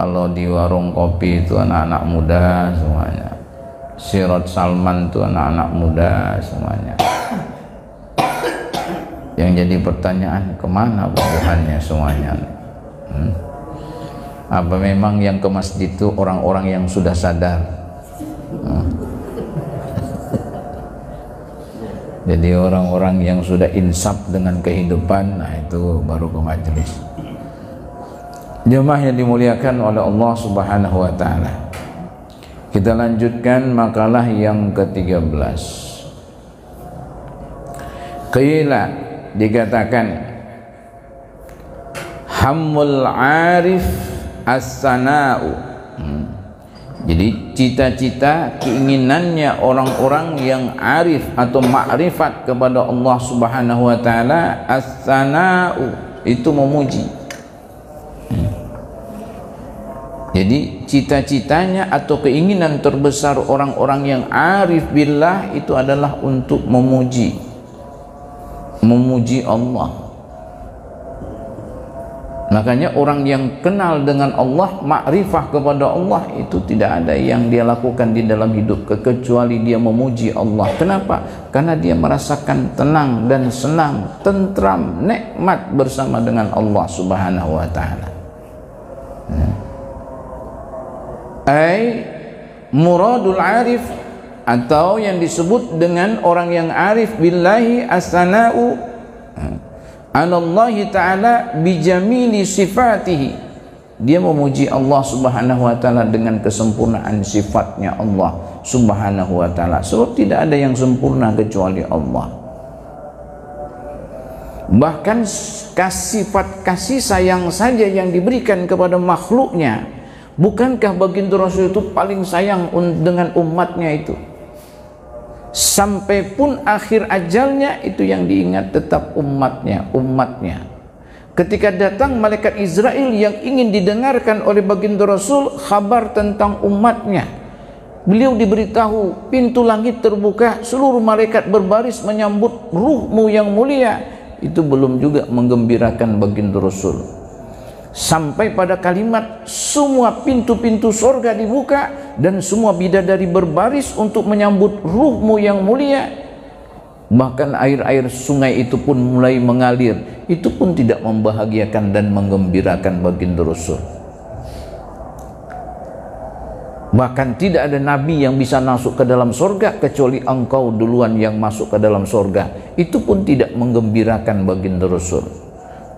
Kalau di warung kopi itu anak-anak muda semuanya. Si Rod Salman itu anak-anak muda semuanya. Yang jadi pertanyaan, kemana bubuhannya semuanya? Apa memang yang ke masjid itu orang-orang yang sudah sadar? Jadi orang-orang yang sudah insaf dengan kehidupan, nah itu baru ke majelis. Jemaah yang dimuliakan oleh Allah Subhanahu wa taala. Kita lanjutkan makalah yang ke-13. Qila, dikatakan hammul arif as-sana'u. Jadi cita-cita keinginannya orang-orang yang arif atau ma'rifat kepada Allah Subhanahu wa taala, as-sana'u itu memuji. Jadi cita-citanya atau keinginan terbesar orang-orang yang arif billah itu adalah untuk memuji Allah. Makanya orang yang kenal dengan Allah, makrifah kepada Allah, itu tidak ada yang dia lakukan di dalam hidup kecuali dia memuji Allah. Kenapa? Karena dia merasakan tenang dan senang, tentram, nikmat bersama dengan Allah Subhanahu wa taala. Ai muradul arif, atau yang disebut dengan orang yang arif billahi as-sana'u anallahi ta'ala bijamili sifatihi. Dia memuji Allah Subhanahu wa taala dengan kesempurnaan sifatnya Allah Subhanahu wa taala. Sebab tidak ada yang sempurna kecuali Allah. Bahkan sifat kasih sayang saja yang diberikan kepada makhluknya, bukankah baginda Rasul itu paling sayang dengan umatnya itu? Sampai pun akhir ajalnya itu yang diingat tetap umatnya. Ketika datang malaikat Israel yang ingin didengarkan oleh baginda Rasul kabar tentang umatnya, beliau diberitahu pintu langit terbuka, seluruh malaikat berbaris menyambut ruhmu yang mulia. Itu belum juga menggembirakan baginda Rasul. Sampai pada kalimat semua pintu-pintu sorga dibuka dan semua bidadari berbaris untuk menyambut ruhmu yang mulia. Bahkan air-air sungai itu pun mulai mengalir. Itu pun tidak membahagiakan dan menggembirakan baginda Rasul. Bahkan tidak ada nabi yang bisa masuk ke dalam sorga kecuali engkau duluan yang masuk ke dalam sorga. Itu pun tidak menggembirakan baginda Rasul.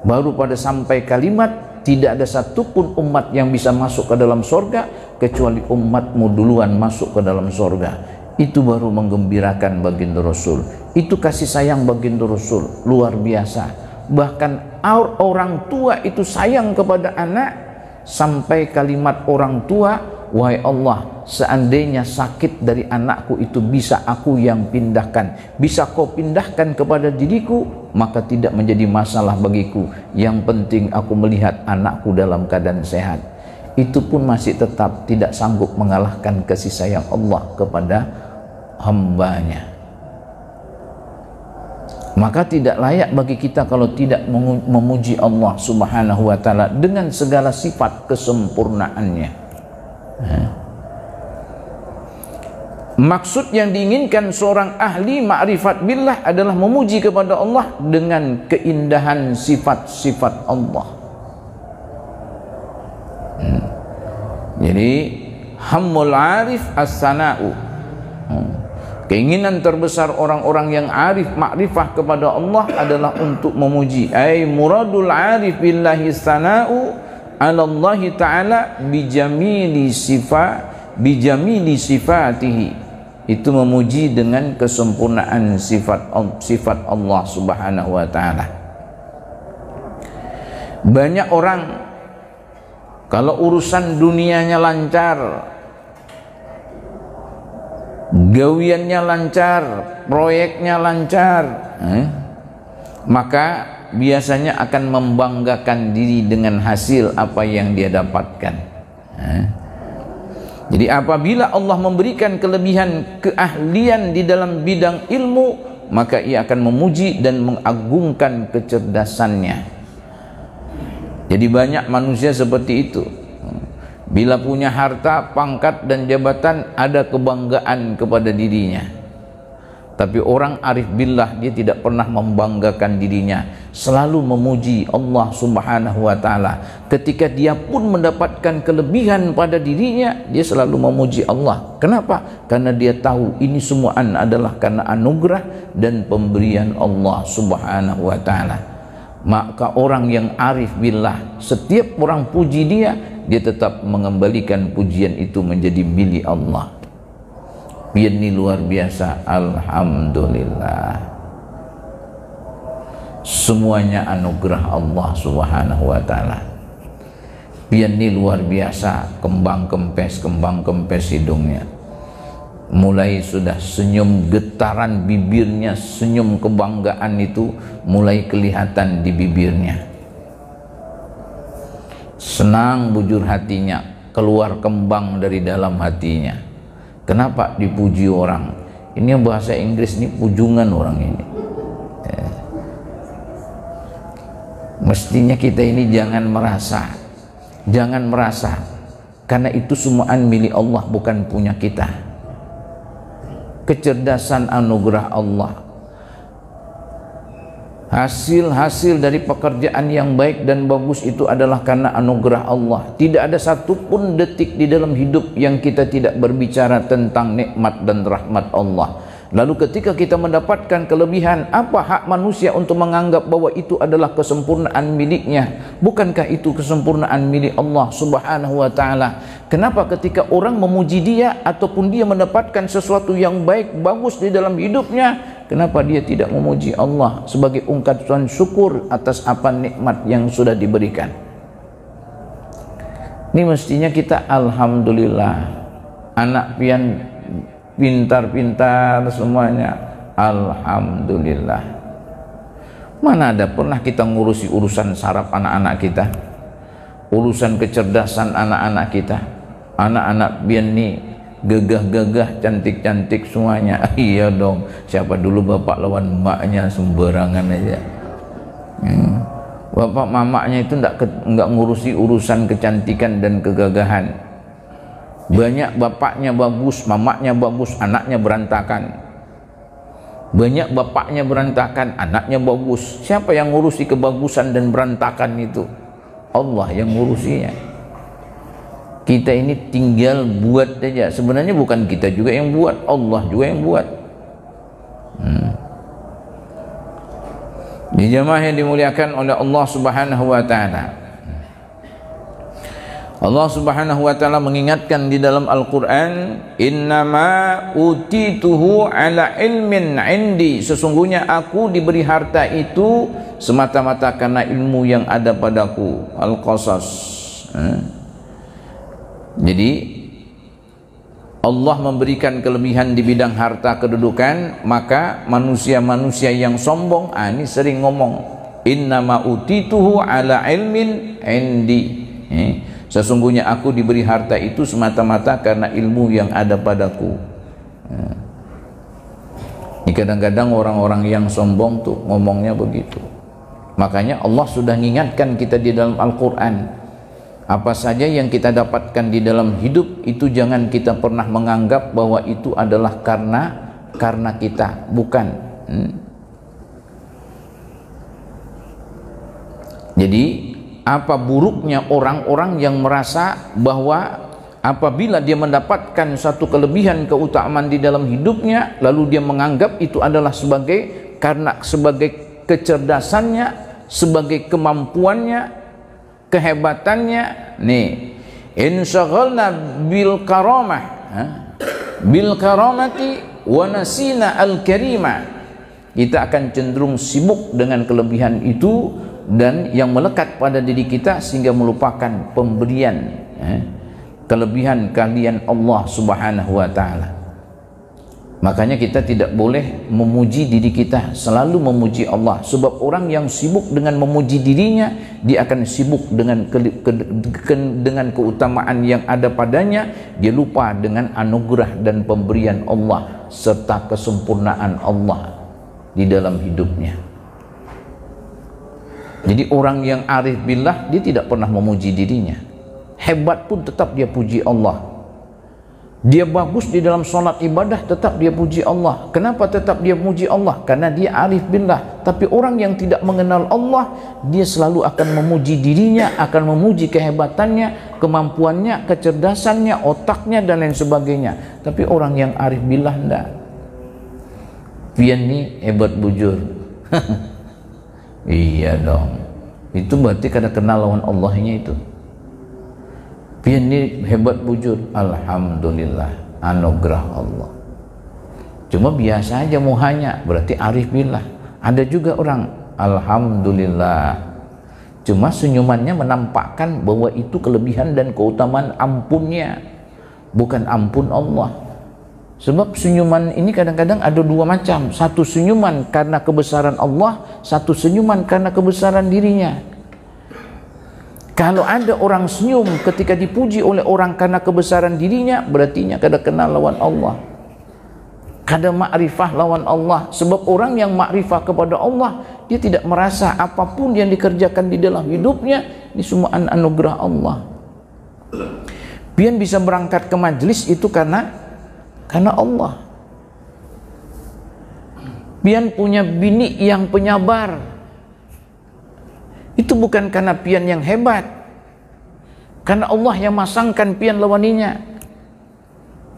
Baru pada sampai kalimat tidak ada satupun umat yang bisa masuk ke dalam sorga kecuali umatmu duluan masuk ke dalam sorga. Itu baru menggembirakan baginda Rasul. Itu kasih sayang baginda Rasul luar biasa. Bahkan orang tua itu sayang kepada anak, sampai kalimat orang tua, wahai Allah, seandainya sakit dari anakku itu bisa aku yang pindahkan, bisa kau pindahkan kepada diriku, maka tidak menjadi masalah bagiku. Yang penting aku melihat anakku dalam keadaan sehat. Itu pun masih tetap tidak sanggup mengalahkan kasih sayang Allah kepada hambanya. Maka tidak layak bagi kita kalau tidak memuji Allah Subhanahu wa taala dengan segala sifat kesempurnaannya. Maksud yang diinginkan seorang ahli ma'rifat billah adalah memuji kepada Allah dengan keindahan sifat-sifat Allah. Jadi hammul arif as-sana'u, keinginan terbesar orang-orang yang arif ma'rifah kepada Allah adalah untuk memuji. Ai muradul arif billahi sana'u ala Allah ta'ala bijamili sifatihi. Itu memuji dengan kesempurnaan sifat Allah Subhanahu wa taala. Banyak orang kalau urusan dunianya lancar, gawiannya lancar, proyeknya lancar, maka biasanya akan membanggakan diri dengan hasil apa yang dia dapatkan. Jadi apabila Allah memberikan kelebihan keahlian di dalam bidang ilmu, maka ia akan memuji dan mengagungkan kecerdasannya. Jadi banyak manusia seperti itu. Bila punya harta, pangkat dan jabatan, ada kebanggaan kepada dirinya. Tapi orang arif billah, dia tidak pernah membanggakan dirinya, selalu memuji Allah Subhanahu wa taala. Ketika dia pun mendapatkan kelebihan pada dirinya, dia selalu memuji Allah. Kenapa? Karena dia tahu ini semua adalah karena anugerah dan pemberian Allah Subhanahu wa taala. Maka orang yang arif billah, setiap orang puji dia tetap mengembalikan pujian itu menjadi milik Allah. Ini luar biasa, alhamdulillah. Semuanya anugerah Allah Subhanahu wa taala. Ini luar biasa, kembang kempes hidungnya. Mulai sudah senyum, getaran bibirnya, senyum kebanggaan itu mulai kelihatan di bibirnya. Senang bujur hatinya, keluar kembang dari dalam hatinya. Kenapa dipuji orang? Ini yang bahasa Inggris ini pujungan orang ini. Mestinya kita ini jangan merasa, karena itu semuaan milik Allah, bukan punya kita. Kecerdasan anugerah Allah, hasil dari pekerjaan yang baik dan bagus itu adalah karena anugerah Allah. Tidak ada satupun detik di dalam hidup yang kita tidak berbicara tentang nikmat dan rahmat Allah. Lalu ketika kita mendapatkan kelebihan, apa hak manusia untuk menganggap bahwa itu adalah kesempurnaan miliknya? Bukankah itu kesempurnaan milik Allah Subhanahu wa taala? Kenapa ketika orang memuji dia ataupun dia mendapatkan sesuatu yang baik bagus di dalam hidupnya, kenapa dia tidak memuji Allah sebagai ungkapan syukur atas apa nikmat yang sudah diberikan? Ini mestinya kita alhamdulillah, anak pian pintar-pintar semuanya, alhamdulillah. Mana ada pernah kita ngurusi urusan saraf anak-anak kita, urusan kecerdasan anak-anak kita. Anak-anak pian nih gagah-gagah, cantik-cantik semuanya. Iya dong, siapa dulu bapak lawan emaknya sembarangan aja. Bapak mamaknya itu enggak ngurusi urusan kecantikan dan kegagahan. Banyak bapaknya bagus, mamaknya bagus, anaknya berantakan. Banyak bapaknya berantakan, anaknya bagus. Siapa yang ngurusi kebagusan dan berantakan itu? Allah yang ngurusinya. Kita ini tinggal buat saja. Sebenarnya bukan kita juga yang buat, Allah juga yang buat. Di jamaah yang dimuliakan oleh Allah Subhanahu wa taala, Allah Subhanahu wa taala mengingatkan di dalam Al-Qur'an, innama utituhu ala ilmin indi, sesungguhnya aku diberi harta itu semata-mata karena ilmu yang ada padaku. Al-Qasas. Jadi Allah memberikan kelebihan di bidang harta kedudukan, maka manusia-manusia yang sombong ini sering ngomong innama utituhu ala ilmin indi, sesungguhnya aku diberi harta itu semata-mata karena ilmu yang ada padaku. Kadang-kadang orang-orang yang sombong tuh ngomongnya begitu. Makanya Allah sudah mengingatkan kita di dalam Al-Quran, apa saja yang kita dapatkan di dalam hidup itu jangan kita pernah menganggap bahwa itu adalah karena kita, bukan. Jadi apa buruknya orang-orang yang merasa bahwa apabila dia mendapatkan satu kelebihan keutamaan di dalam hidupnya, lalu dia menganggap itu adalah sebagai kecerdasannya, sebagai kemampuannya, kehebatannya. Nih, insyaghalna bil karamah, bil karamati wa nasina al karimah. Kita akan cenderung sibuk dengan kelebihan itu dan yang melekat pada diri kita sehingga melupakan pemberian, kelebihan kalian Allah Subhanahu wa taala. Makanya kita tidak boleh memuji diri kita, selalu memuji Allah. Sebab orang yang sibuk dengan memuji dirinya, dia akan sibuk dengan keutamaan yang ada padanya. Dia lupa dengan anugerah dan pemberian Allah serta kesempurnaan Allah di dalam hidupnya. Jadi orang yang arif billah, dia tidak pernah memuji dirinya. hebat pun tetap dia puji Allah. Dia bagus di dalam sholat ibadah, tetap dia puji Allah. Kenapa tetap dia puji Allah? Karena dia arif billah. Tapi orang yang tidak mengenal Allah, dia selalu akan memuji dirinya, akan memuji kehebatannya, kemampuannya, kecerdasannya, otaknya, dan lain sebagainya. Tapi orang yang arif billah enggak. Pian ni hebat bujur. Iya dong. Itu berarti kada kenal lawan Allahnya itu. Pian ni hebat bujur, alhamdulillah, anugerah Allah. Cuma biasa aja muhanya, berarti arif billah. Ada juga orang alhamdulillah, cuma senyumannya menampakkan bahwa itu kelebihan dan keutamaan ampunnya, bukan ampun Allah. Sebab senyuman ini kadang-kadang ada dua macam, satu senyuman karena kebesaran Allah, satu senyuman karena kebesaran dirinya. Kalau ada orang senyum ketika dipuji oleh orang karena kebesaran dirinya, berarti kada kenal lawan Allah, kada makrifah lawan Allah. Sebab orang yang makrifah kepada Allah, dia tidak merasa apapun yang dikerjakan di dalam hidupnya ini semua anugerah Allah. Pian bisa berangkat ke majelis itu karena Allah. Pian punya bini yang penyabar, itu bukan karena pian yang hebat, karena Allah yang masangkan pian lawaninya.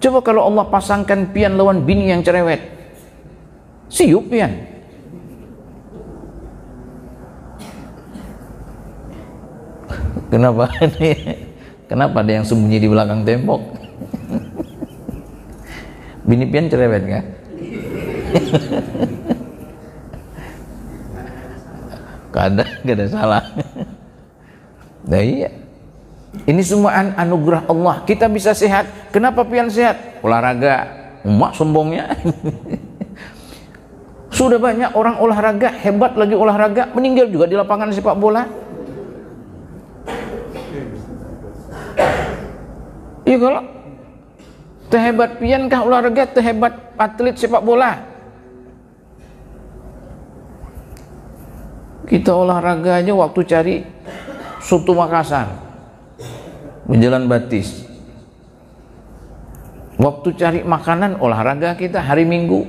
Coba kalau Allah pasangkan pian lawan bini yang cerewet, siup pian. Kenapa? Kenapa ada yang sembunyi di belakang tembok? Bini pian cerewet kan? Kada salah. Nah iya, ini semua anugerah Allah. Kita bisa sehat. Kenapa pian sehat? Olahraga. Emak sombongnya. Sudah banyak orang olahraga, hebat lagi olahraga, meninggal juga di lapangan sepak bola. Iya, kalau terhebat pian kah olahraga, terhebat atlet sepak bola. Kita olahraga aja waktu cari soto Makassar, menjelan Batis. Waktu cari makanan olahraga kita hari Minggu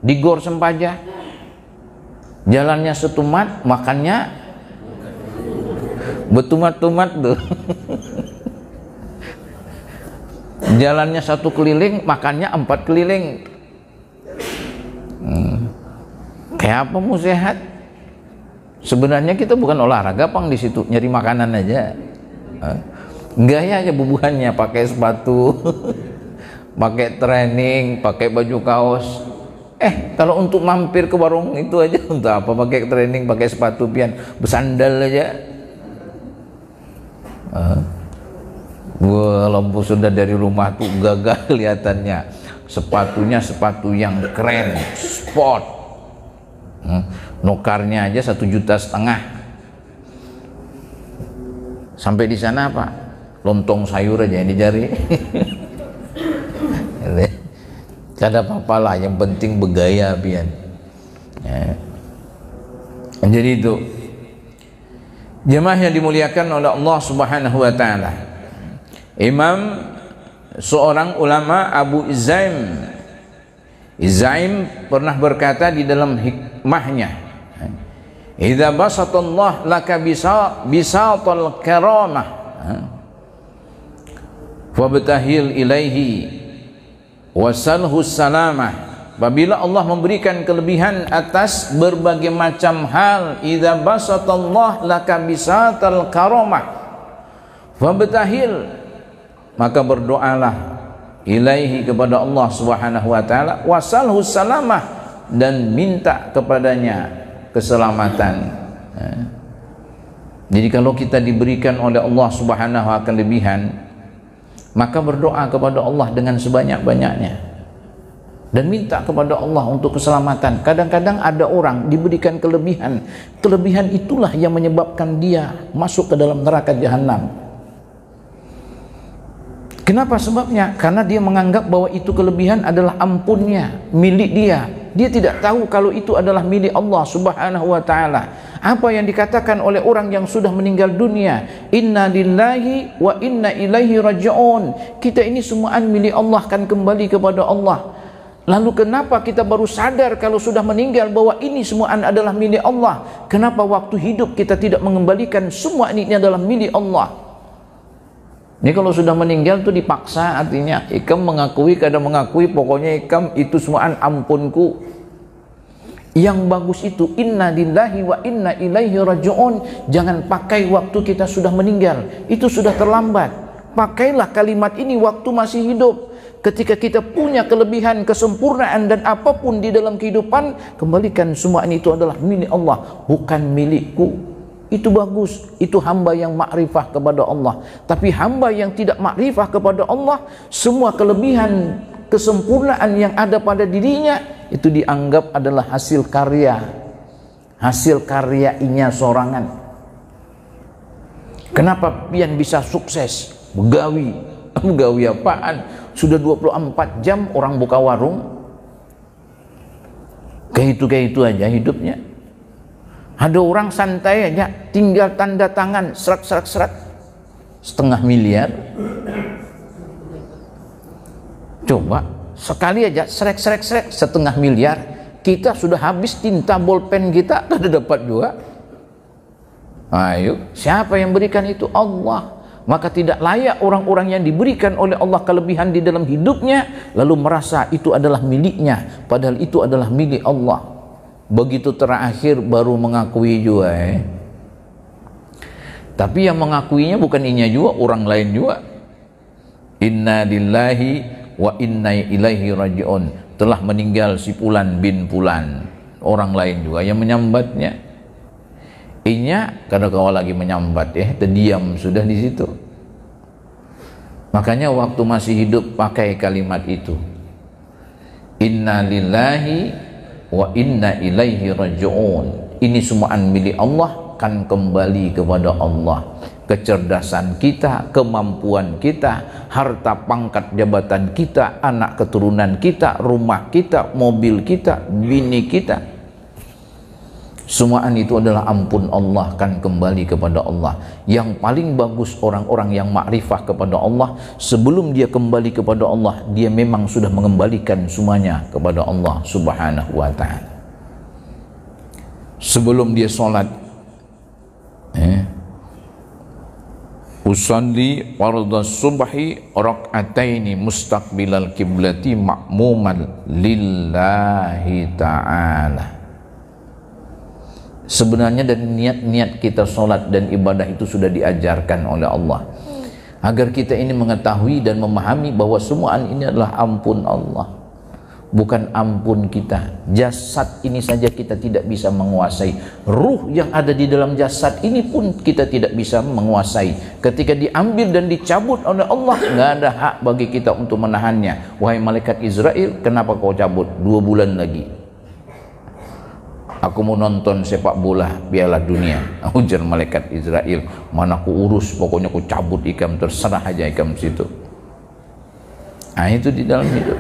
di Gor Sempaja. Jalannya setumat, makannya betumat-tumat tuh. Jalannya 1 keliling, makannya 4 keliling. Kayak apa mau sehat? Sebenarnya kita bukan olahraga, pang di situ nyari makanan aja. Gaya aja bubuhannya, pakai sepatu, pakai training, pakai baju kaos. Kalau untuk mampir ke warung itu aja untuk apa? Pakai training, pakai sepatu pian, bersandal aja. Gua lampu sudah dari rumah tuh gagah kelihatannya. Sepatunya sepatu yang keren, sport. Nokarnya aja 1,5 juta. Sampai di sana apa? Lontong sayur aja yang dicari. Kada apa-apa lah, yang penting bergaya pian. Jadi itu jemaah yang dimuliakan oleh Allah Subhanahu wa taala. Seorang ulama Abu Izaim pernah berkata di dalam hikmahnya, idza basatallah laka bisatal karamah wabtahil ilaihi wasalhu salamah. Apabila Allah memberikan kelebihan atas berbagai macam hal, idza basatallah laka bisatal karamah wabtahil, maka berdoalah ilaihi kepada Allah Subhanahu wa taala, wasalhu salamah, dan minta kepadanya keselamatan. Jadi kalau kita diberikan oleh Allah Subhanahu wa taala kelebihan, maka berdoa kepada Allah dengan sebanyak-banyaknya dan minta kepada Allah untuk keselamatan. Kadang-kadang ada orang diberikan kelebihan itulah yang menyebabkan dia masuk ke dalam neraka jahanam. Kenapa sebabnya? Karena dia menganggap bahwa itu kelebihan adalah ampunnya, milik dia. Dia tidak tahu kalau itu adalah milik Allah Subhanahu wa ta'ala. Apa yang dikatakan oleh orang yang sudah meninggal dunia, inna lillahi wa inna ilaihi raji'un. Kita ini semuaan milik Allah, akan kembali kepada Allah. Lalu kenapa kita baru sadar kalau sudah meninggal bahwa ini semuaan adalah milik Allah? Kenapa waktu hidup kita tidak mengembalikan semua ini adalah milik Allah? Ini kalau sudah meninggal itu dipaksa, artinya ikam mengakui, kadang mengakui, pokoknya ikam itu semuaan ampunku. Yang bagus itu inna lillahi wa inna ilaihi raji'un. Jangan pakai waktu kita sudah meninggal, itu sudah terlambat. Pakailah kalimat ini waktu masih hidup. Ketika kita punya kelebihan, kesempurnaan dan apapun di dalam kehidupan, kembalikan semua ini, itu adalah milik Allah, bukan milikku. Itu bagus, itu hamba yang makrifah kepada Allah. Tapi hamba yang tidak makrifah kepada Allah, semua kelebihan, kesempurnaan yang ada pada dirinya itu dianggap adalah hasil karyanya sorangan. Kenapa pian bisa sukses? Begawi apaan? Sudah 24 jam orang buka warung, kayak itu aja hidupnya. Ada orang santai aja, tinggal tanda tangan serak, 500 miliar. Coba sekali aja serak 500 miliar, kita sudah habis tinta bolpen kita, tidak dapat juga. Ayo, siapa yang berikan itu? Allah. Maka tidak layak orang-orang yang diberikan oleh Allah kelebihan di dalam hidupnya lalu merasa itu adalah miliknya, padahal itu adalah milik Allah. Begitu terakhir baru mengakui juga. Tapi yang mengakuinya bukan inya juga, orang lain juga. Inna lillahi wa inna ilaihi raji'un. Telah meninggal si Fulan bin Fulan. Orang lain juga yang menyambatnya. Inya karena kau lagi menyambat terdiam sudah di situ. Makanya waktu masih hidup pakai kalimat itu. Inna lillahi wa inna ilaihi raji'un. Ini semuaan milik Allah, kan kembali kepada Allah. Kecerdasan kita, kemampuan kita, harta pangkat jabatan kita, anak keturunan kita, rumah kita, mobil kita, bini kita, semuaan itu adalah ampun Allah, kan kembali kepada Allah. Yang paling bagus orang-orang yang makrifah kepada Allah, sebelum dia kembali kepada Allah, dia memang sudah mengembalikan semuanya kepada Allah Subhanahu wa ta'ala. Sebelum dia sholat, usalli fardhu subhi rak'ataini mustaqbilal kiblati ma'muman lillahi ta'ala. Sebenarnya dari niat-niat kita sholat dan ibadah itu sudah diajarkan oleh Allah, agar kita ini mengetahui dan memahami bahwa semuaan ini adalah ampun Allah, bukan ampun kita. Jasad ini saja kita tidak bisa menguasai, ruh yang ada di dalam jasad ini pun kita tidak bisa menguasai. Ketika diambil dan dicabut oleh Allah, nggak ada hak bagi kita untuk menahannya. Wahai malaikat Israel, kenapa kau cabut? 2 bulan lagi aku mau nonton sepak bola Piala Dunia. Ujar malaikat Israel, mana aku urus, pokoknya aku cabut ikam, terserah aja ikam situ. Nah, itu di dalam hidup.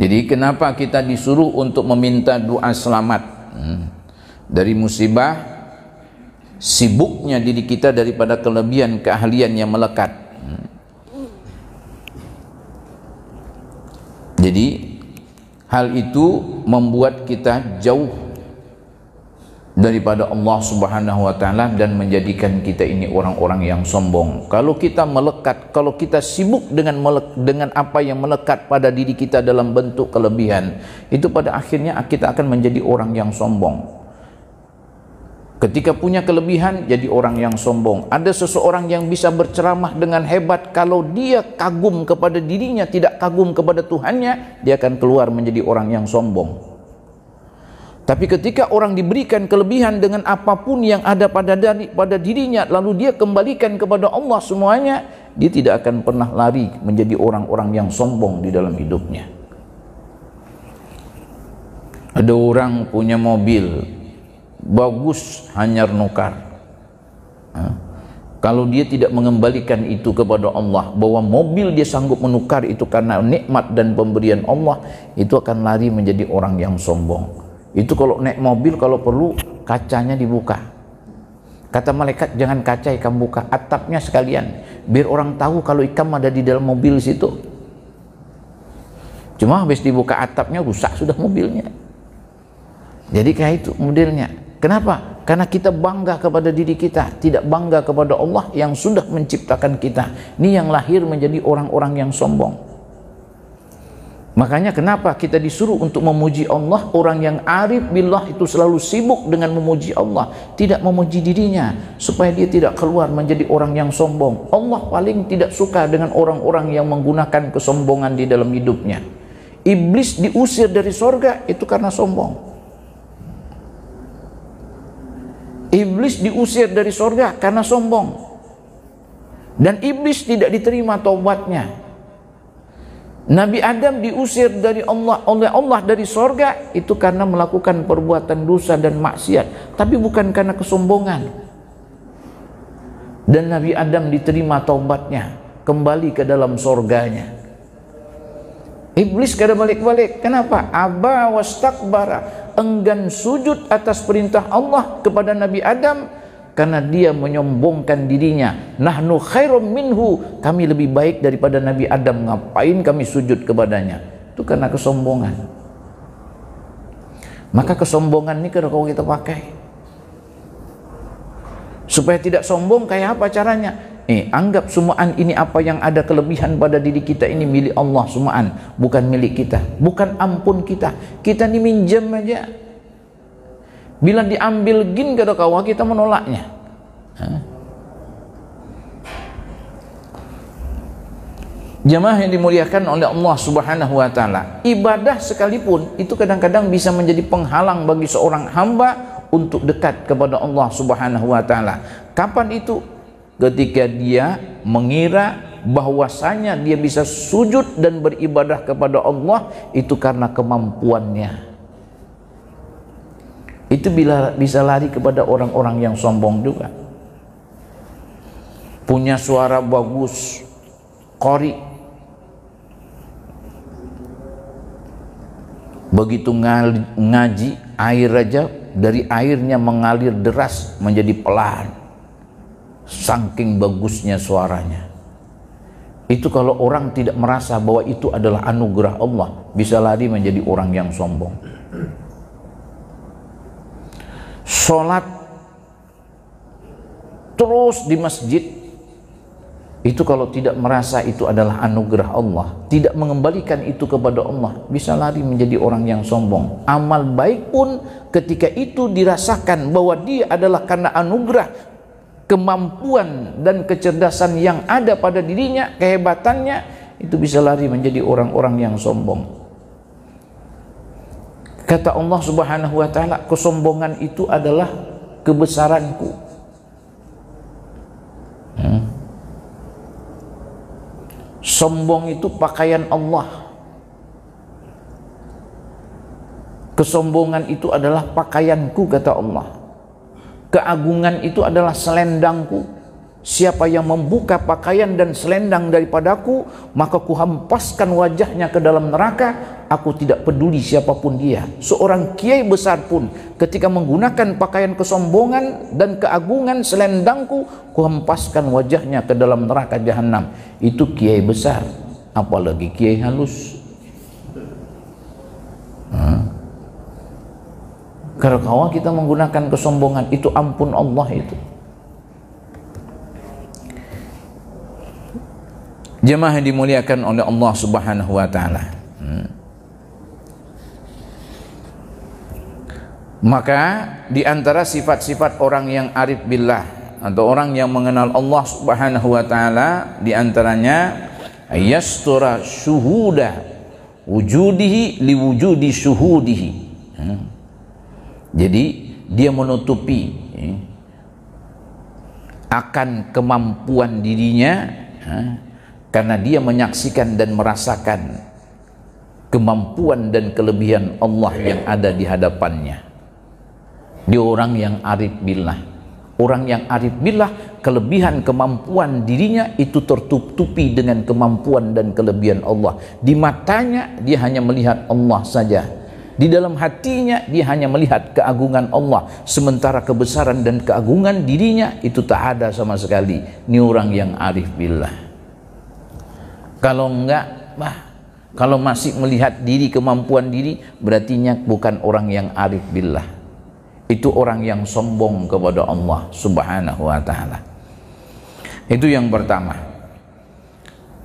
Jadi kenapa kita disuruh untuk meminta doa selamat dari musibah? Sibuknya diri kita daripada kelebihan keahlian yang melekat. Jadi hal itu membuat kita jauh daripada Allah Subhanahu wa ta'ala dan menjadikan kita ini orang-orang yang sombong. Kalau kita melekat, kalau kita sibuk dengan apa yang melekat pada diri kita dalam bentuk kelebihan, itu pada akhirnya kita akan menjadi orang yang sombong. Ketika punya kelebihan, jadi orang yang sombong. Ada seseorang yang bisa berceramah dengan hebat, kalau dia kagum kepada dirinya, tidak kagum kepada Tuhannya, dia akan keluar menjadi orang yang sombong. Tapi ketika orang diberikan kelebihan dengan apapun yang ada pada dirinya, lalu dia kembalikan kepada Allah semuanya, dia tidak akan pernah lari menjadi orang-orang yang sombong di dalam hidupnya. Ada orang punya mobil bagus, hanyar nukar, Kalau dia tidak mengembalikan itu kepada Allah, bahwa mobil dia sanggup menukar itu karena nikmat dan pemberian Allah, itu akan lari menjadi orang yang sombong. Itu kalau naik mobil, kalau perlu kacanya dibuka. Kata malaikat, jangan kaca ikam buka, atapnya sekalian, biar orang tahu kalau ikam ada di dalam mobil situ. Cuma habis dibuka atapnya, rusak sudah mobilnya. Jadi kayak itu modelnya. Kenapa? Karena kita bangga kepada diri kita, tidak bangga kepada Allah yang sudah menciptakan kita. Ini yang lahir menjadi orang-orang yang sombong. Makanya kenapa kita disuruh untuk memuji Allah? Orang yang arif billah itu selalu sibuk dengan memuji Allah, tidak memuji dirinya, supaya dia tidak keluar menjadi orang yang sombong. Allah paling tidak suka dengan orang-orang yang menggunakan kesombongan di dalam hidupnya. Iblis diusir dari sorga itu karena sombong. Iblis diusir dari sorga karena sombong. Dan iblis tidak diterima taubatnya. Nabi Adam diusir dari Allah, oleh Allah dari sorga itu karena melakukan perbuatan dosa dan maksiat, tapi bukan karena kesombongan. Dan Nabi Adam diterima taubatnya, kembali ke dalam sorganya. Iblis kada balik-balik. Kenapa? Aba wastakbara, enggan sujud atas perintah Allah kepada Nabi Adam, karena dia menyombongkan dirinya. Nahnu khairum minhu, kami lebih baik daripada Nabi Adam, ngapain kami sujud kepadanya? Itu karena kesombongan. Maka kesombongan ini kalau kita pakai supaya tidak sombong, kayak apa caranya? Anggap semuaan ini, apa yang ada kelebihan pada diri kita ini milik Allah semuaan, bukan milik kita, bukan ampun kita. Kita ini minjem aja. Bila diambil gin kata kawan, kita menolaknya. Jamaah yang dimuliakan oleh Allah Subhanahu wa taala, ibadah sekalipun itu kadang-kadang bisa menjadi penghalang bagi seorang hamba untuk dekat kepada Allah Subhanahu wa taala. Kapan itu? Ketika dia mengira bahwasanya dia bisa sujud dan beribadah kepada Allah itu karena kemampuannya. Itu bisa lari kepada orang-orang yang sombong juga. Punya suara bagus, qori, begitu ngaji, air aja dari airnya mengalir deras menjadi pelan, saking bagusnya suaranya. Itu kalau orang tidak merasa bahwa itu adalah anugerah Allah, bisa lari menjadi orang yang sombong. Sholat terus di masjid, itu kalau tidak merasa itu adalah anugerah Allah, tidak mengembalikan itu kepada Allah, bisa lari menjadi orang yang sombong. Amal baik pun ketika itu dirasakan bahwa dia adalah karena anugerah, kemampuan dan kecerdasan yang ada pada dirinya, kehebatannya, itu bisa lari menjadi orang-orang yang sombong. Kata Allah Subhanahu wa taala, kesombongan itu adalah kebesaranku. Sombong itu pakaian Allah. Kesombongan itu adalah pakaianku, kata Allah. Keagungan itu adalah selendangku. Siapa yang membuka pakaian dan selendang daripadaku, maka kuhampaskan wajahnya ke dalam neraka. Aku tidak peduli siapapun dia. Seorang kiai besar pun ketika menggunakan pakaian kesombongan dan keagungan selendangku, kuhampaskan wajahnya ke dalam neraka jahanam. Itu kiai besar, apalagi kiai halus. Kalau kita menggunakan kesombongan, itu ampun Allah itu. Jemaah yang dimuliakan oleh Allah Subhanahu wa taala. Maka di antara sifat-sifat orang yang arif billah atau orang yang mengenal Allah Subhanahu wa taala, di antaranya ayastura syuhuda wujudihi liwujudi syuhudihi. Jadi dia menutupi akan kemampuan dirinya, karena dia menyaksikan dan merasakan kemampuan dan kelebihan Allah yang ada di hadapannya. Dia orang yang arif billah. Orang yang arif billah, kelebihan kemampuan dirinya itu tertutupi dengan kemampuan dan kelebihan Allah. Di matanya dia hanya melihat Allah saja. Di dalam hatinya dia hanya melihat keagungan Allah. Sementara kebesaran dan keagungan dirinya itu tak ada sama sekali. Ini orang yang arif billah. Kalau enggak, kalau masih melihat diri, kemampuan diri, berarti bukan orang yang arif billah. Itu orang yang sombong kepada Allah Subhanahu wa ta'ala. Itu yang pertama.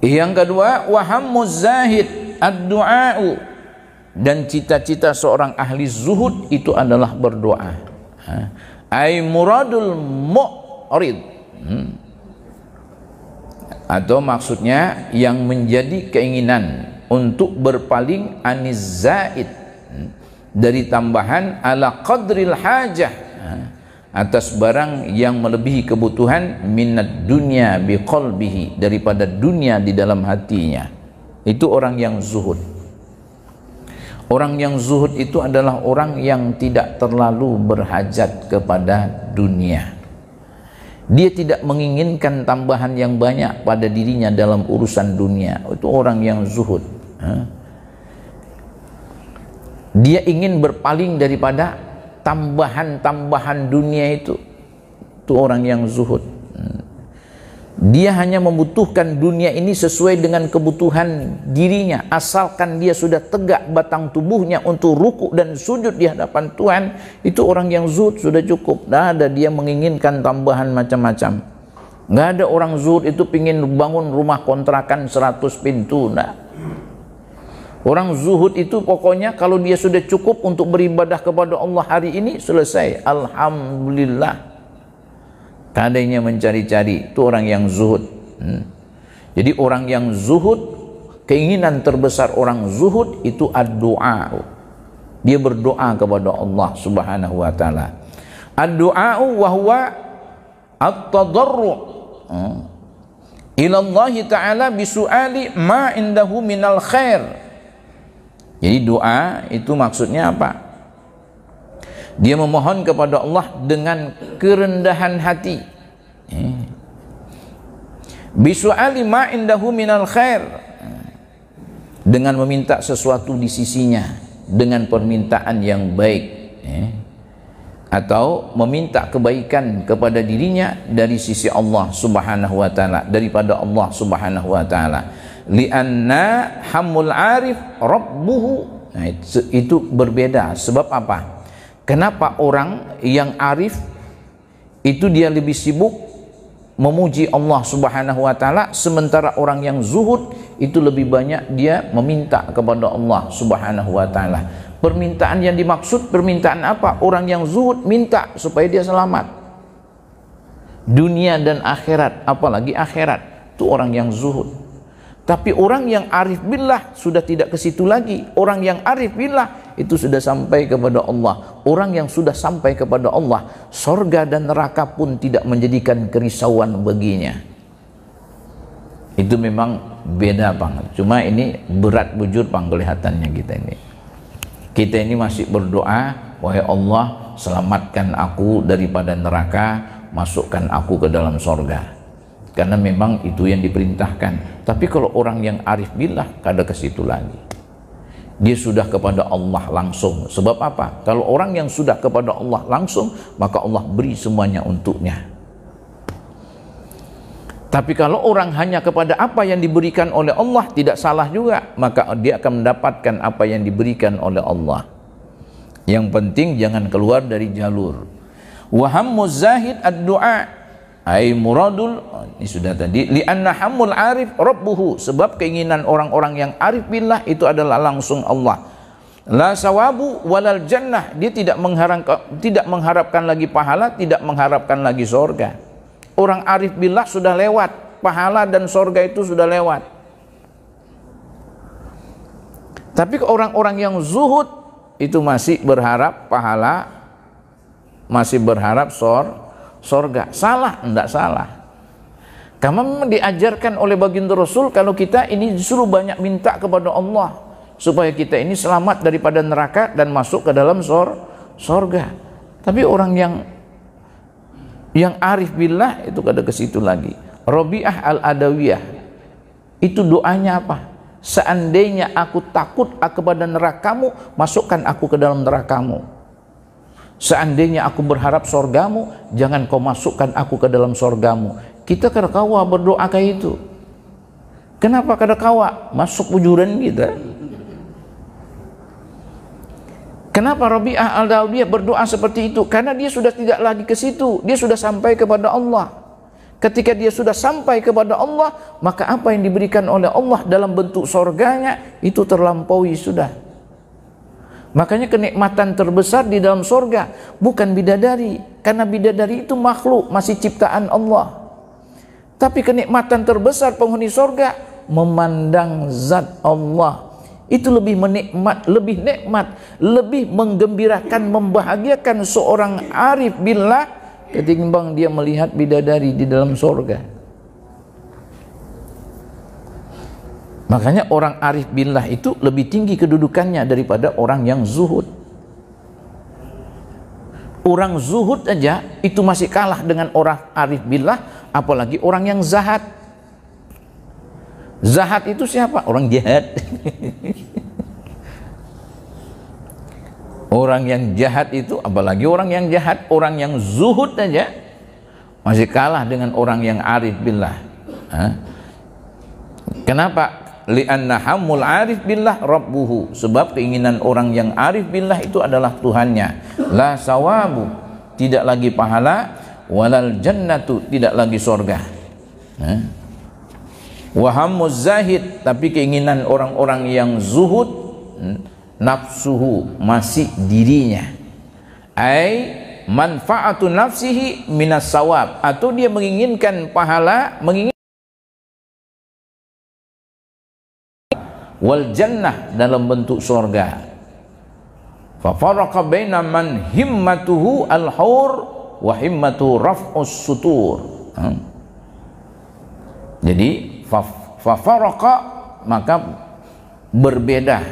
Yang kedua, wahammuz zahid ad-du'a'u, dan cita-cita seorang ahli zuhud itu adalah berdoa. Ai muradul mu'rid, atau maksudnya yang menjadi keinginan untuk berpaling aniz zaid, dari tambahan ala qadril hajah, atas barang yang melebihi kebutuhan, minad dunya biqalbihi, daripada dunia di dalam hatinya. Itu orang yang zuhud. Orang yang zuhud itu adalah orang yang tidak terlalu berhajat kepada dunia. Dia tidak menginginkan tambahan yang banyak pada dirinya dalam urusan dunia. Itu orang yang zuhud. Dia ingin berpaling daripada tambahan-tambahan dunia itu. Itu orang yang zuhud. Dia hanya membutuhkan dunia ini sesuai dengan kebutuhan dirinya. Asalkan dia sudah tegak batang tubuhnya untuk ruku dan sujud di hadapan Tuhan, itu orang yang zuhud sudah cukup. Tidak ada dia menginginkan tambahan macam-macam. Nggak ada orang zuhud itu pingin bangun rumah kontrakan 100 pintu. Nah, orang zuhud itu pokoknya kalau dia sudah cukup untuk beribadah kepada Allah hari ini, selesai. Alhamdulillah. Tadanya mencari-cari, itu orang yang zuhud. Jadi orang yang zuhud, keinginan terbesar orang zuhud itu ad-du'a. Dia berdoa kepada Allah Subhanahu wa ta'ala. Ad-du'a'u wa huwa at-tadarru' ila Allah ta'ala bisu'ali ma indahu minal khair. Jadi doa itu maksudnya apa? Dia memohon kepada Allah dengan kerendahan hati. Bisu'ali ma indahu minal khair. Dengan meminta sesuatu di sisinya, dengan permintaan yang baik. Atau meminta kebaikan kepada dirinya dari sisi Allah Subhanahu wa ta'ala, daripada Allah Subhanahu wa ta'ala. Lianna hamul arif rabbuhu. Nah, itu berbeda. Sebab apa? Kenapa orang yang arif itu dia lebih sibuk memuji Allah Subhanahu wa ta'ala, sementara orang yang zuhud itu lebih banyak dia meminta kepada Allah Subhanahu wa ta'ala. Permintaan yang dimaksud permintaan apa? Orang yang zuhud minta supaya dia selamat dunia dan akhirat, apalagi akhirat. Itu orang yang zuhud. Tapi orang yang arif billah sudah tidak ke situ lagi. Orang yang arif billah itu sudah sampai kepada Allah. Orang yang sudah sampai kepada Allah, sorga dan neraka pun tidak menjadikan kerisauan baginya. Itu memang beda banget. Cuma ini berat bujur kelihatannya kita ini. Kita ini masih berdoa, wahai Allah, selamatkan aku daripada neraka, masukkan aku ke dalam sorga. Karena memang itu yang diperintahkan. Tapi kalau orang yang arif billah, kada ke situ lagi. Dia sudah kepada Allah langsung. Sebab apa? Kalau orang yang sudah kepada Allah langsung, maka Allah beri semuanya untuknya. Tapi kalau orang hanya kepada apa yang diberikan oleh Allah, tidak salah juga, maka dia akan mendapatkan apa yang diberikan oleh Allah. Yang penting jangan keluar dari jalur. Wahammuz zahid ad-du'a ai muradul, ini sudah tadi, li'anna hammul arif rabbuhu, sebab keinginan orang-orang yang arif billah itu adalah langsung Allah. La sawabu walal jannah, dia tidak mengharapkan lagi pahala, tidak mengharapkan lagi sorga. Orang arif billah sudah lewat, pahala dan sorga itu sudah lewat. Tapi orang-orang yang zuhud itu masih berharap pahala, masih berharap sorga. Salah? Enggak salah. Karena memang diajarkan oleh baginda Rasul kalau kita ini disuruh banyak minta kepada Allah supaya kita ini selamat daripada neraka dan masuk ke dalam sorga. Tapi orang yang Yang arif billah itu ada ke situ lagi. Rabi'ah al-Adawiyah itu doanya apa? Seandainya aku takut kepada nerakamu, masukkan aku ke dalam nerakamu. Seandainya aku berharap sorgamu, jangan kau masukkan aku ke dalam sorgamu. Kita kadang-kawa berdoa kayak itu. Kenapa kadang-kawa masuk ujuran kita? Kenapa Rabi'ah al-Adawiyah berdoa seperti itu? Karena dia sudah tidak lagi ke situ, dia sudah sampai kepada Allah. Ketika dia sudah sampai kepada Allah, maka apa yang diberikan oleh Allah dalam bentuk sorganya itu terlampaui sudah. Makanya kenikmatan terbesar di dalam sorga bukan bidadari, karena bidadari itu makhluk, masih ciptaan Allah. Tapi kenikmatan terbesar penghuni sorga memandang zat Allah. Itu lebih menikmat, lebih nikmat, lebih menggembirakan, membahagiakan seorang arif billah ketimbang dia melihat bidadari di dalam sorga. Makanya orang arif billah itu lebih tinggi kedudukannya daripada orang yang zuhud. Orang zuhud aja itu masih kalah dengan orang arif billah, apalagi orang yang zahad. Zahad itu siapa? Orang jahat. Orang yang jahat itu, apalagi orang yang jahat, orang yang zuhud aja masih kalah dengan orang yang arif billah. Kenapa? Li'anna hammul arif billah rabbuhu. Sebab keinginan orang yang arif billah itu adalah Tuhannya. La sawabu, tidak lagi pahala, walal jannatu, tidak lagi sorga. Wahammuz zahid, tapi keinginan orang-orang yang zuhud, nafsuhu, masih dirinya. Ai manfaatu nafsihi minas sawab, atau dia menginginkan pahala, menginginkan wal jannah dalam bentuk surga. Fa faraqa baina man himmatuhu al-hur wa himmatu raf'us sutur. Jadi fafaraqa, maka berbeda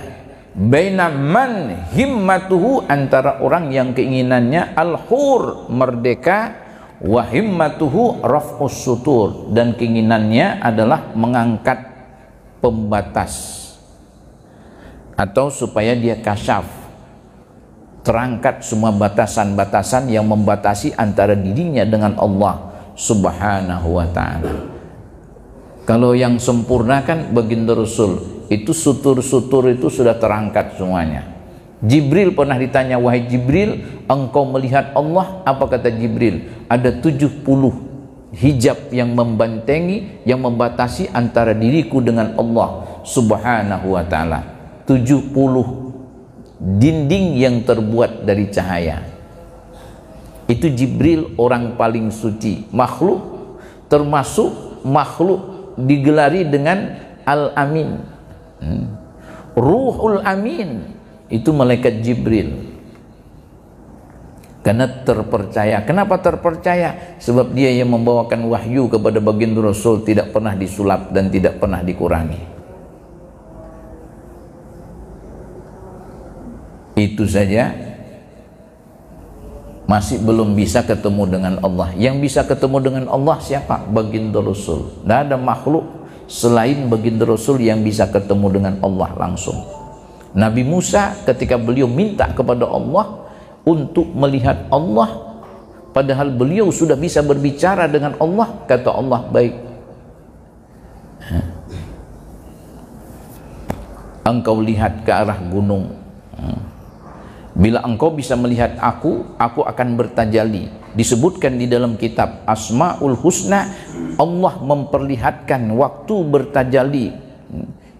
baina man himmatuhu, antara orang yang keinginannya al-hur, merdeka, wa himmatuhu raf'us sutur, dan keinginannya adalah mengangkat pembatas atau supaya dia kasyaf, terangkat semua batasan-batasan yang membatasi antara dirinya dengan Allah Subhanahu wa ta'ala. Kalau yang sempurna kan baginda Rasul, itu sutur-sutur itu sudah terangkat semuanya. Jibril pernah ditanya, wahai Jibril, engkau melihat Allah? Apa kata Jibril? Ada 70 hijab yang membentengi, yang membatasi antara diriku dengan Allah Subhanahu wa ta'ala. 70 dinding yang terbuat dari cahaya. Itu Jibril, orang paling suci makhluk, termasuk makhluk digelari dengan Al-Amin. Ruhul Amin itu malaikat Jibril. Karena terpercaya. Kenapa terpercaya? Sebab dia yang membawakan wahyu kepada baginda Rasul, tidak pernah disulap dan tidak pernah dikurangi. Itu saja masih belum bisa ketemu dengan Allah. Yang bisa ketemu dengan Allah siapa? Baginda Rasul. Tidak ada makhluk selain baginda Rasul yang bisa ketemu dengan Allah langsung. Nabi Musa ketika beliau minta kepada Allah untuk melihat Allah, padahal beliau sudah bisa berbicara dengan Allah, kata Allah, baik, engkau lihat ke arah gunung. Bila engkau bisa melihat aku akan bertajalli. Disebutkan di dalam kitab Asmaul Husna, Allah memperlihatkan waktu bertajalli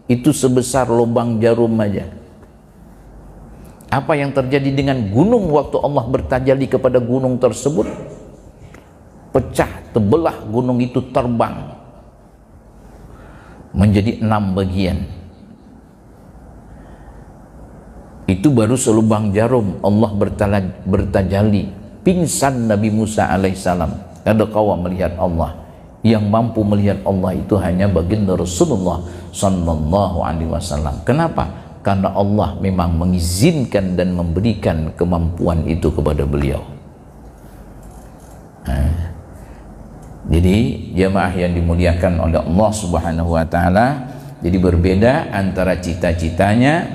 itu sebesar lubang jarum aja. Apa yang terjadi dengan gunung waktu Allah bertajalli kepada gunung tersebut? Pecah, terbelah, gunung itu terbang menjadi 6 bagian. Itu baru selubang jarum Allah bertajalli. Pingsan Nabi Musa alaihissalam. Ada kawa melihat Allah. Yang mampu melihat Allah itu hanya baginda Rasulullah sallallahu alaihi wasallam. Kenapa? Karena Allah memang mengizinkan dan memberikan kemampuan itu kepada beliau. Jadi jamaah yang dimuliakan oleh Allah Subhanahu wa taala, jadi berbeda antara cita-citanya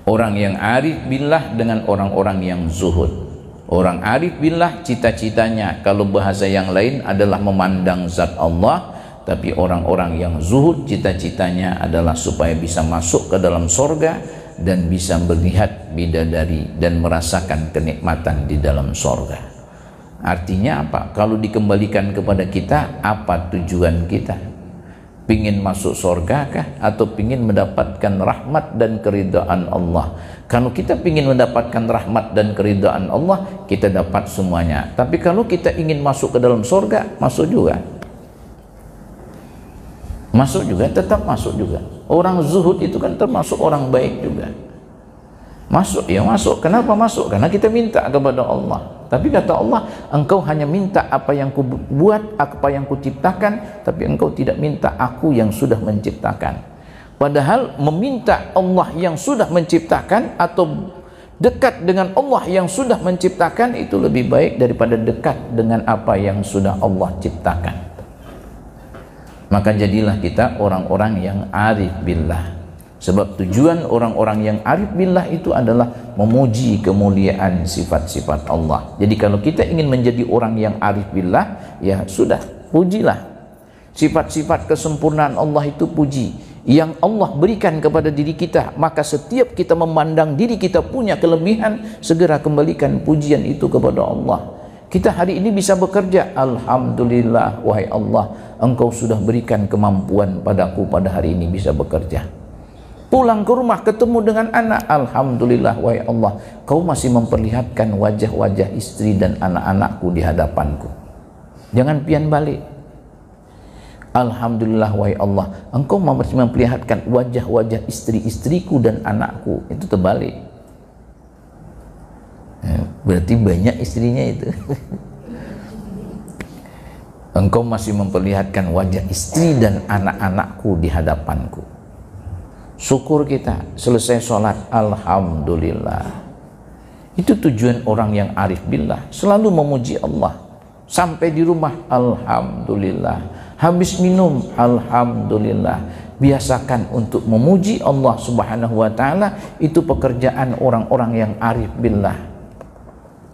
orang yang arif billah dengan orang-orang yang zuhud. Orang arif billah cita-citanya kalau bahasa yang lain adalah memandang zat Allah, tapi orang-orang yang zuhud cita-citanya adalah supaya bisa masuk ke dalam sorga dan bisa melihat bidadari dan merasakan kenikmatan di dalam sorga. Artinya apa? Kalau dikembalikan kepada kita, apa tujuan kita? Pingin masuk sorga kah? Atau pingin mendapatkan rahmat dan keridhaan Allah? Kalau kita pingin mendapatkan rahmat dan keridhaan Allah, kita dapat semuanya. Tapi kalau kita ingin masuk ke dalam sorga, masuk juga. Masuk juga, tetap masuk juga. Orang zuhud itu kan termasuk orang baik juga. Masuk, ya masuk. Kenapa masuk? Karena kita minta kepada Allah. Tapi kata Allah, engkau hanya minta apa yang ku buat, apa yang ku ciptakan, tapi engkau tidak minta aku yang sudah menciptakan. Padahal meminta Allah yang sudah menciptakan atau dekat dengan Allah yang sudah menciptakan itu lebih baik daripada dekat dengan apa yang sudah Allah ciptakan. Maka jadilah kita orang-orang yang arif billah. Sebab tujuan orang-orang yang arif billah itu adalah memuji kemuliaan sifat-sifat Allah. Jadi kalau kita ingin menjadi orang yang arif billah, ya sudah, pujilah. Sifat-sifat kesempurnaan Allah itu puji. Yang Allah berikan kepada diri kita, maka setiap kita memandang diri kita punya kelebihan, segera kembalikan pujian itu kepada Allah. Kita hari ini bisa bekerja, alhamdulillah, wahai Allah, engkau sudah berikan kemampuan padaku pada hari ini bisa bekerja. Pulang ke rumah ketemu dengan anak, alhamdulillah wahai Allah, kau masih memperlihatkan wajah-wajah istri dan anak-anakku di hadapanku. Jangan pian balik. Alhamdulillah wahai Allah, engkau masih memperlihatkan wajah-wajah istri-istriku dan anakku. Itu terbalik. Berarti banyak istrinya itu. Engkau masih memperlihatkan wajah istri dan anak-anakku di hadapanku. Syukur kita, selesai sholat, alhamdulillah. Itu tujuan orang yang arif billah, selalu memuji Allah. Sampai di rumah, alhamdulillah. Habis minum, alhamdulillah. Biasakan untuk memuji Allah Subhanahu wa ta'ala. Itu pekerjaan orang-orang yang arif billah.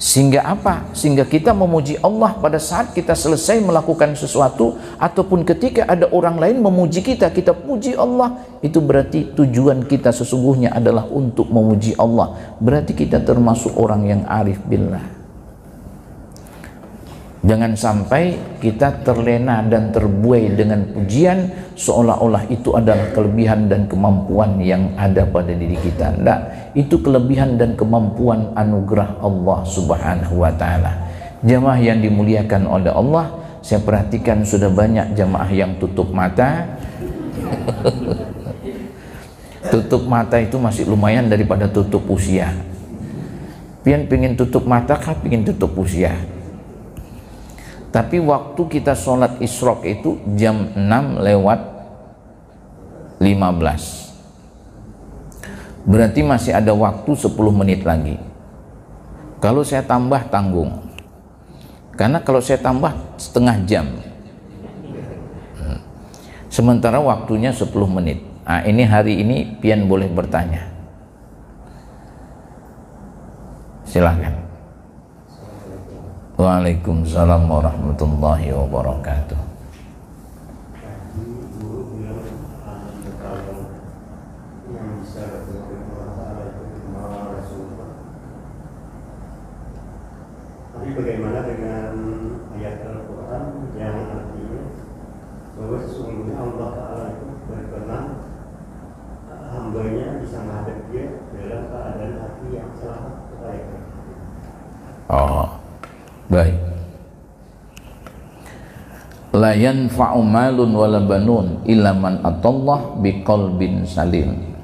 Sehingga apa? Sehingga kita memuji Allah pada saat kita selesai melakukan sesuatu, ataupun ketika ada orang lain memuji kita, kita puji Allah. Itu berarti tujuan kita sesungguhnya adalah untuk memuji Allah. Berarti kita termasuk orang yang arif billah. Jangan sampai kita terlena dan terbuai dengan pujian seolah-olah itu adalah kelebihan dan kemampuan yang ada pada diri kita. Tidak, itu kelebihan dan kemampuan anugerah Allah Subhanahu wa ta'ala. Jamaah yang dimuliakan oleh Allah, saya perhatikan sudah banyak jamaah yang tutup mata. Tutup mata itu masih lumayan daripada tutup usia. Pian pingin tutup mata kah pingin tutup usia? Tapi waktu kita sholat isyraq itu jam 6:15. Berarti masih ada waktu 10 menit lagi. Kalau saya tambah tanggung. Karena kalau saya tambah setengah jam. Sementara waktunya 10 menit. Nah, ini hari ini pian boleh bertanya. Silahkan. Waalaikumsalam warahmatullahi wabarakatuh. Tapi bagaimana dengan ayat Al-Quran yang artinya bahwa sesungguhnya Allah Ta'ala itu berkenan hambanya bisa menghadap dia dalam keadaan hati yang selamat kebaikan. Oh, baik. La yanfa'u malun wala banun illa man atallah biqalbin salim.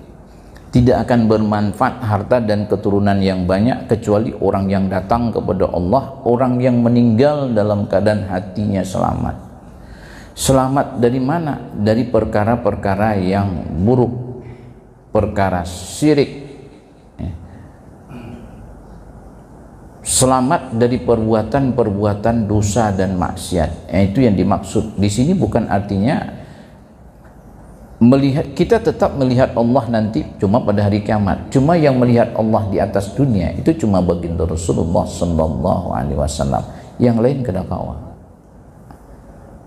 Tidak akan bermanfaat harta dan keturunan yang banyak kecuali orang yang datang kepada Allah, orang yang meninggal dalam keadaan hatinya selamat. Selamat dari mana? Dari perkara-perkara yang buruk, perkara syirik, selamat dari perbuatan-perbuatan dosa dan maksiat. Itu yang dimaksud di sini, bukan artinya melihat, kita tetap melihat Allah nanti cuma pada hari kiamat. Cuma yang melihat Allah di atas dunia itu cuma baginda Rasulullah sallallahu alaihi wasallam. Yang lain kena kawan.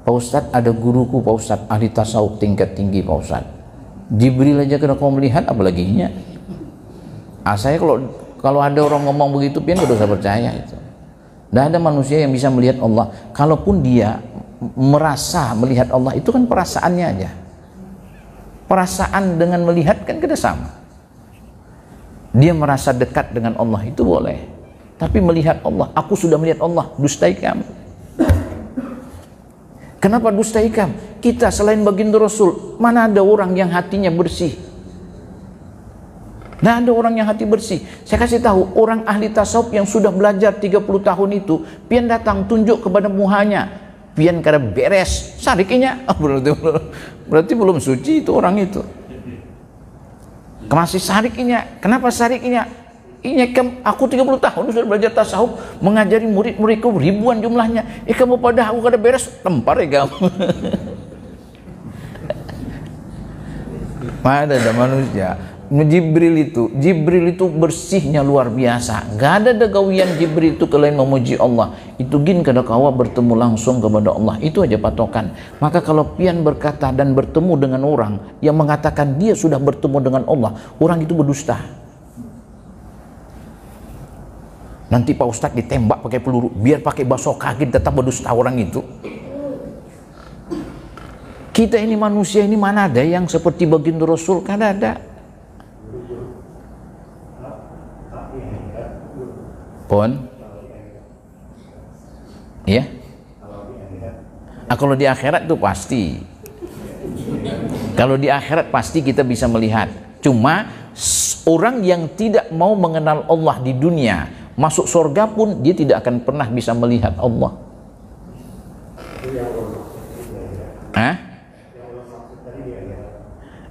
Pak Ustadz, ada guruku Pak Ustadz, ahli tasawuf tingkat tinggi Pak Ustadz. Jibril aja kena kau melihat, apalagi nya. Saya kalau ada orang ngomong begitu, pian gak usah percaya itu. Tidak ada manusia yang bisa melihat Allah. Kalaupun dia merasa melihat Allah, itu kan perasaannya aja. Perasaan dengan melihat kan kada sama. Dia merasa dekat dengan Allah itu boleh. Tapi melihat Allah, aku sudah melihat Allah, dustai kamu. Kenapa dustai kamu? Kita selain baginda Rasul, mana ada orang yang hatinya bersih? Nah, ada orang yang hati bersih. Saya kasih tahu, orang ahli tasawuf yang sudah belajar 30 tahun itu, pian datang tunjuk kepada muhanya, pian kada beres, sarikinya. Berarti belum suci itu orang itu. Masih sarikinya. Kenapa sarikinya? Aku 30 tahun sudah belajar tasawuf, mengajari murid-muridku ribuan jumlahnya. Kamu pada aku kada beres, tempar ya kamu. Ada manusia. Jibril itu bersihnya luar biasa. Gak ada gawian Jibril itu kelain memuji Allah. Itu gin kada kawa bertemu langsung kepada Allah. Itu aja patokan. Maka kalau pian berkata dan bertemu dengan orang yang mengatakan dia sudah bertemu dengan Allah, orang itu berdusta. Nanti Pak Ustadz ditembak pakai peluru, biar pakai baso kaki tetap berdusta orang itu. Kita ini manusia ini mana ada yang seperti baginda Rasul? Kan ada. Pon? Ya? Kalau di akhirat itu pasti. Kalau di akhirat pasti kita bisa melihat. Cuma orang yang tidak mau mengenal Allah di dunia, masuk surga pun dia tidak akan pernah bisa melihat Allah.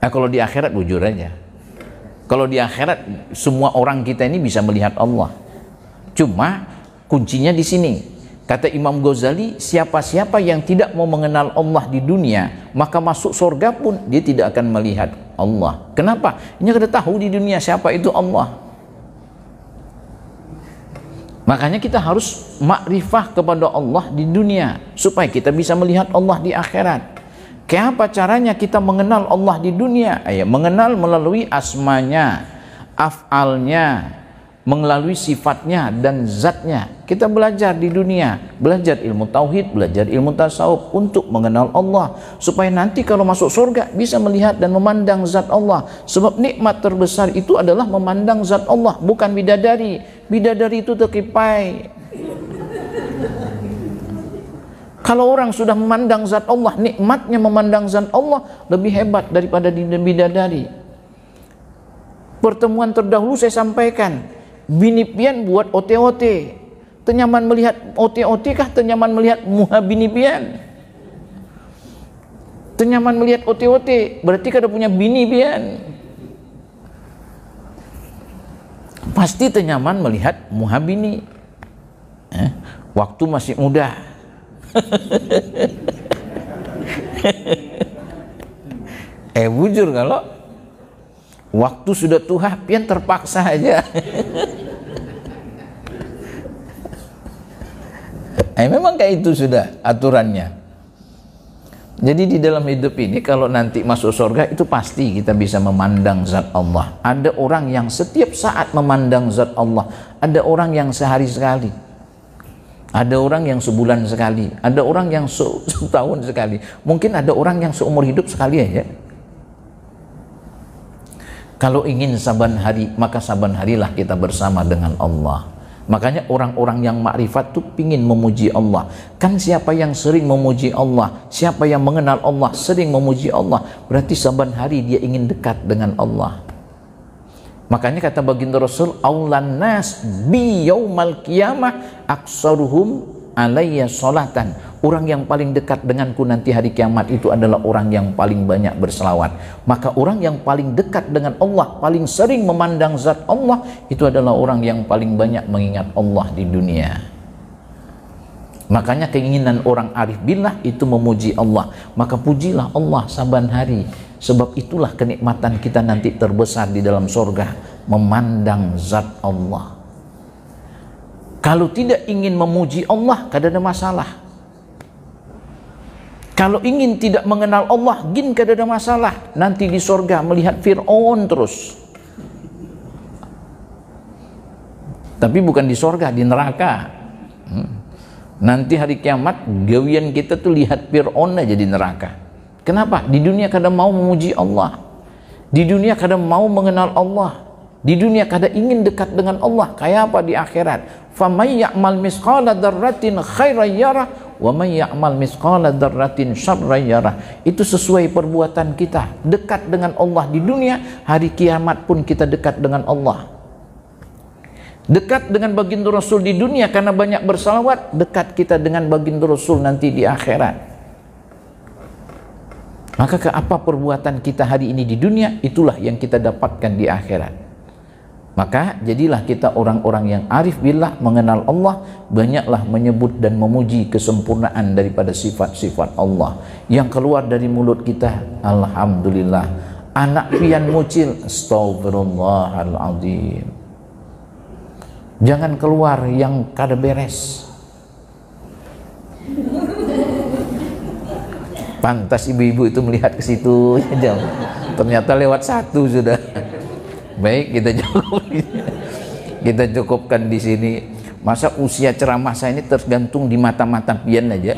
Kalau di akhirat jujur aja. Kalau di akhirat semua orang kita ini bisa melihat Allah. Cuma kuncinya di sini. Kata Imam Ghazali, siapa-siapa yang tidak mau mengenal Allah di dunia, maka masuk surga pun dia tidak akan melihat Allah. Kenapa? Ini kada tahu di dunia siapa itu Allah. Makanya kita harus makrifah kepada Allah di dunia supaya kita bisa melihat Allah di akhirat. Kayak apa caranya kita mengenal Allah di dunia? Mengenal melalui asmanya, af'alnya, melalui sifatnya dan zatnya. Kita belajar di dunia, belajar ilmu tauhid, belajar ilmu tasawuf untuk mengenal Allah, supaya nanti kalau masuk surga bisa melihat dan memandang zat Allah. Sebab nikmat terbesar itu adalah memandang zat Allah, bukan bidadari. Bidadari itu terkipai. Kalau orang sudah memandang zat Allah, nikmatnya memandang zat Allah lebih hebat daripada bidadari. Pertemuan terdahulu saya sampaikan, bini pian buat ote-ote. Tenyaman melihat ote-ote kah? Tenyaman melihat muha bini pian? Tenyaman melihat ote-ote, berarti kada punya bini pian. Pasti tenyaman melihat muha bini. Waktu masih muda. Bujur kalau waktu sudah tua, pian terpaksa aja. Memang kayak itu sudah aturannya. Jadi di dalam hidup ini kalau nanti masuk surga itu pasti kita bisa memandang zat Allah. Ada orang yang setiap saat memandang zat Allah. Ada orang yang sehari sekali. Ada orang yang sebulan sekali. Ada orang yang setahun sekali. Mungkin ada orang yang seumur hidup sekali aja. Kalau ingin saban hari, maka saban harilah kita bersama dengan Allah. Makanya orang-orang yang makrifat tuh pingin memuji Allah. Kan siapa yang sering memuji Allah, siapa yang mengenal Allah, sering memuji Allah, berarti saban hari dia ingin dekat dengan Allah. Makanya kata baginda Rasul, aulan nas bi yaumal qiyamah aksaruhum alayya sholatan Orang yang paling dekat denganku nanti hari kiamat itu adalah orang yang paling banyak berselawat. Maka orang yang paling dekat dengan Allah, paling sering memandang zat Allah, itu adalah orang yang paling banyak mengingat Allah di dunia. Makanya keinginan orang arif billah itu memuji Allah. Maka pujilah Allah saban hari. Sebab itulah kenikmatan kita nanti terbesar di dalam surga, memandang zat Allah. Kalau tidak ingin memuji Allah, kada ada masalah. Kalau ingin tidak mengenal Allah, gin kada ada masalah. Nanti di surga melihat Fir'aun terus. Tapi bukan di surga, di neraka. Nanti hari kiamat gawian kita tuh lihat Fir'aun aja di neraka. Kenapa? Di dunia kada mau memuji Allah. Di dunia kada mau mengenal Allah. Di dunia kada ingin dekat dengan Allah. Kayak apa di akhirat? Faman ya'mal misqala dzarratin khairan yarah wa man ya'mal misqala dzarratin syarran yarah. Itu sesuai perbuatan kita. Dekat dengan Allah di dunia, hari kiamat pun kita dekat dengan Allah. Dekat dengan baginda Rasul di dunia karena banyak bersalawat, dekat kita dengan baginda Rasul nanti di akhirat. Maka ke apa perbuatan kita hari ini di dunia, itulah yang kita dapatkan di akhirat. Maka jadilah kita orang-orang yang arif billah, mengenal Allah, banyaklah menyebut dan memuji kesempurnaan daripada sifat-sifat Allah. Yang keluar dari mulut kita, alhamdulillah. Anak pian mucil, astagfirullahaladzim. Jangan keluar yang kada beres. Pantas ibu-ibu itu melihat ke situ, ternyata lewat satu sudah. Baik, kita cukupkan di sini. Masa usia ceramah saya ini tergantung di mata-mata pian aja.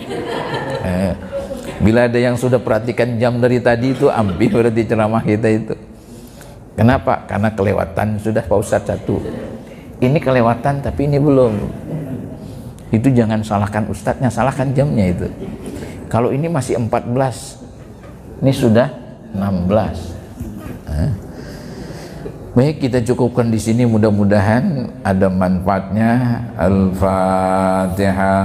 Bila ada yang sudah perhatikan jam dari tadi itu, ambil berarti ceramah kita itu. Kenapa? Karena kelewatan sudah Pak Ustadz satu. Ini kelewatan tapi ini belum. Itu jangan salahkan ustadznya, salahkan jamnya itu. Kalau ini masih 14, ini sudah 16. Baik, kita cukupkan di sini, mudah-mudahan ada manfaatnya. Al-Fatihah.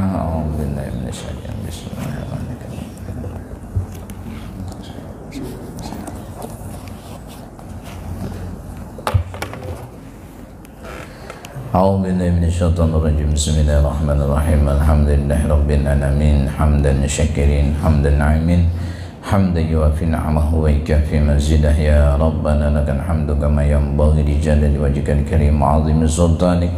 أعوذ بالله من الشيطان الرجيم بسم الله الرحمن الرحيم الحمد لله رب العالمين حمدا شاكرين حمدا ناعمين حمدا يوافي نعمه ويكافي مزيده يا ربنا لك الحمد كما ينبغي لجلال وجهك الكريم وعظيم سلطانك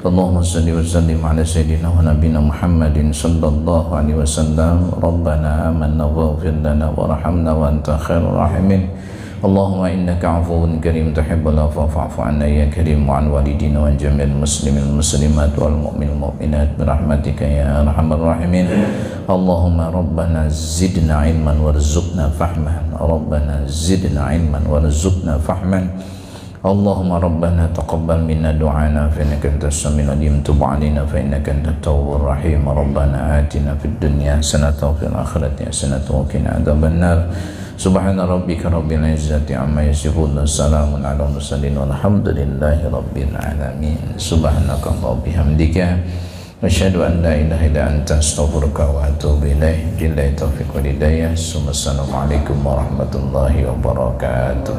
اللهم صل وسلم على سيدنا ونبينا محمد صلى الله عليه وسلم ربنا آمنا واغفر لنا وارحمنا وأنت خير الراحمين اللهم إنك عفو كريم تحب العفو فاعف عنا يا كريم وعن والدينا وعن جميع المسلمين والمسلمات والمؤمنين والمؤمنات برحمتك يا أرحم الراحمين اللهم ربنا زدنا علما وارزقنا فهما ربنا زدنا علما وارزقنا فهما اللهم ربنا تقبل منا دعانا فإنك أنت السميع العليم تب علينا فإنك أنت التواب الرحيم ربنا آتنا في الدنيا حسنة وفي الآخرة حسنة وقنا عذاب النار سبحان ربك رب العزة عما يصفون وسلام على المرسلين والحمد لله رب العالمين سبحانك اللهم وبحمدك أشهد أن لا إله إلا أنت أستغفرك وأتوب إليك بالله التوفيق والهداية السلام عليكم ورحمة الله وبركاته.